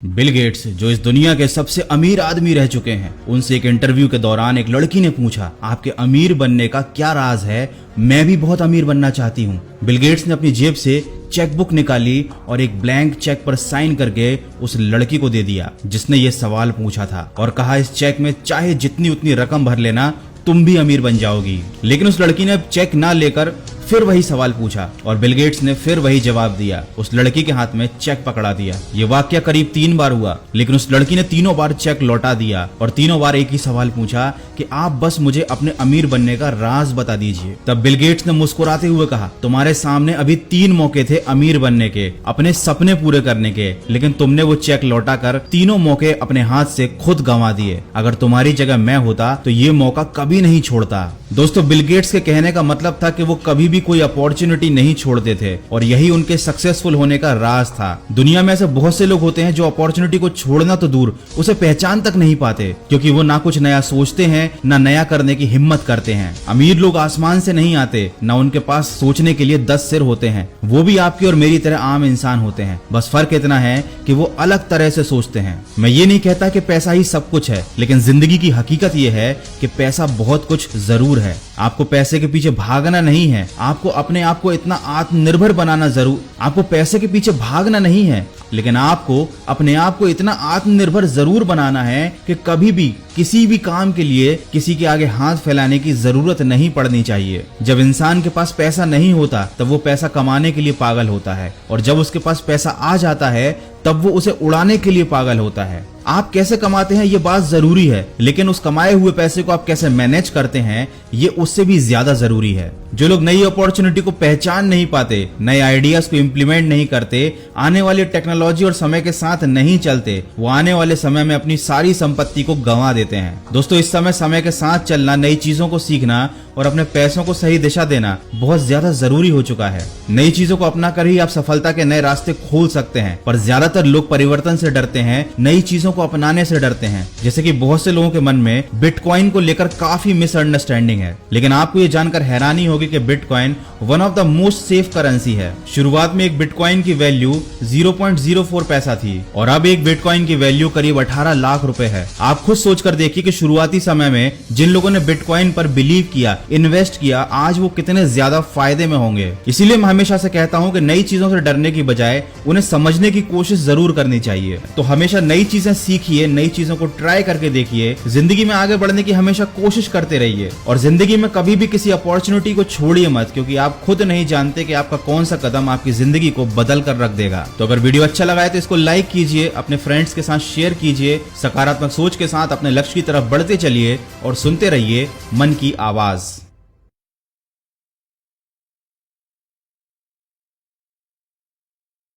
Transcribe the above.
Bill Gates, जो इस दुनिया के सबसे अमीर आदमी रह चुके हैं, उनसे एक इंटरव्यू के दौरान एक लड़की ने पूछा, आपके अमीर बनने का क्या राज है? मैं भी बहुत अमीर बनना चाहती हूँ। बिल गेट्स ने अपनी जेब से चेकबुक निकाली और एक ब्लैंक चेक पर साइन करके उस लड़की को दे दिया जिसने ये सवाल पूछा था, और कहा इस चेक में चाहे जितनी उतनी रकम भर लेना, तुम भी अमीर बन जाओगी। लेकिन उस लड़की ने चेक ना लेकर फिर वही सवाल पूछा और बिल गेट्स ने फिर वही जवाब दिया। उस लड़की के हाथ में चेक पकड़ा दिया। ये वाकया करीब 3 बार हुआ, लेकिन उस लड़की ने तीनों बार चेक लौटा दिया और तीनों बार एक ही सवाल पूछा कि आप बस मुझे अपने अमीर बनने का राज बता दीजिए। तब बिल गेट्स ने मुस्कुराते हुए कहा, तुम्हारे सामने अभी 3 मौके थे अमीर बनने के, अपने सपने पूरे करने के, लेकिन तुमने वो चेक लौटाकर तीनों मौके अपने हाथ से खुद गंवा दिए। अगर तुम्हारी जगह मैं होता तो ये मौका कभी नहीं छोड़ता। दोस्तों, बिल गेट्स के कहने का मतलब था कि वो कभी भी कोई अपॉर्चुनिटी नहीं छोड़ते थे और यही उनके सक्सेसफुल होने का राज था। दुनिया में ऐसे बहुत से लोग होते हैं जो अपॉर्चुनिटी को छोड़ना तो दूर, उसे पहचान तक नहीं पाते, क्योंकि वो ना कुछ नया सोचते हैं ना नया करने की हिम्मत करते हैं। अमीर लोग आसमान से नहीं आते, ना उनके पास सोचने के लिए 10 सिर होते हैं। वो भी आपकी और मेरी तरह आम इंसान होते हैं, बस फर्क इतना है कि वो अलग तरह से सोचते हैं। मैं ये नहीं कहता कि पैसा ही सब कुछ है, लेकिन जिंदगी की हकीकत ये है कि पैसा बहुत कुछ जरूर है। आपको पैसे के पीछे भागना नहीं है, आपको अपने आप को इतना आत्मनिर्भर बनाना जरूर, आपको पैसे के पीछे भागना नहीं है, लेकिन आपको अपने आप को इतना आत्मनिर्भर जरूर बनाना है कि कभी भी किसी भी काम के लिए किसी के आगे हाथ फैलाने की जरूरत नहीं पड़नी चाहिए। जब इंसान के पास पैसा नहीं होता तब वो पैसा कमाने के लिए पागल होता है, और जब उसके पास पैसा आ जाता है तब वो उसे उड़ाने के लिए पागल होता है। आप कैसे कमाते हैं ये बात जरूरी है, लेकिन उस कमाए हुए पैसे को आप कैसे मैनेज करते हैं ये उससे भी ज्यादा जरूरी है। जो लोग नई अपॉर्चुनिटी को पहचान नहीं पाते, नए आइडियाज को इम्प्लीमेंट नहीं करते, आने वाली टेक्नोलॉजी और समय के साथ नहीं चलते, वो आने वाले समय में अपनी सारी संपत्ति को गंवा देते हैं। दोस्तों, इस समय के साथ चलना, नई चीजों को सीखना और अपने पैसों को सही दिशा देना बहुत ज्यादा जरूरी हो चुका है। नई चीजों को अपना कर ही आप सफलता के नए रास्ते खोल सकते हैं, पर ज्यादातर लोग परिवर्तन से डरते हैं, नई चीजों को अपनाने से डरते हैं। जैसे कि बहुत से लोगों के मन में बिटकॉइन को लेकर काफी मिसअंडरस्टैंडिंग है, लेकिन आपको ये जानकर हैरानी होगी कि bitcoin one of the most safe currency है। शुरुआत में एक बिटकॉइन की वैल्यू 0.04 पैसा थी और अब एक बिटकॉइन की वैल्यू करीब 18 लाख रुपए है। आप खुद सोचकर देखिए कि शुरुआती समय में जिन लोगों ने बिटकॉइन पर बिलीव किया, इन्वेस्ट किया, आज वो कितने ज्यादा फायदे में होंगे। इसीलिए मैं हमेशा से कहता हूं कि नई चीजों से डरने की बजाय उन्हें समझने की कोशिश जरूर करनी चाहिए। तो हमेशा नई चीजें सीखिए, नई चीजों को ट्राई करके देखिए, जिंदगी में आगे बढ़ने की हमेशा कोशिश करते रहिए, और जिंदगी में कभी भी किसी अपॉर्चुनिटी को छोड़िए मत, क्योंकि आप खुद नहीं जानते कि आपका कौन सा कदम आपकी जिंदगी को बदल कर रख देगा। तो अगर वीडियो अच्छा लगा है तो इसको लाइक कीजिए, अपने फ्रेंड्स के साथ शेयर कीजिए, सकारात्मक सोच के साथ अपने लक्ष्य की तरफ बढ़ते चलिए और सुनते रहिए मन की आवाज।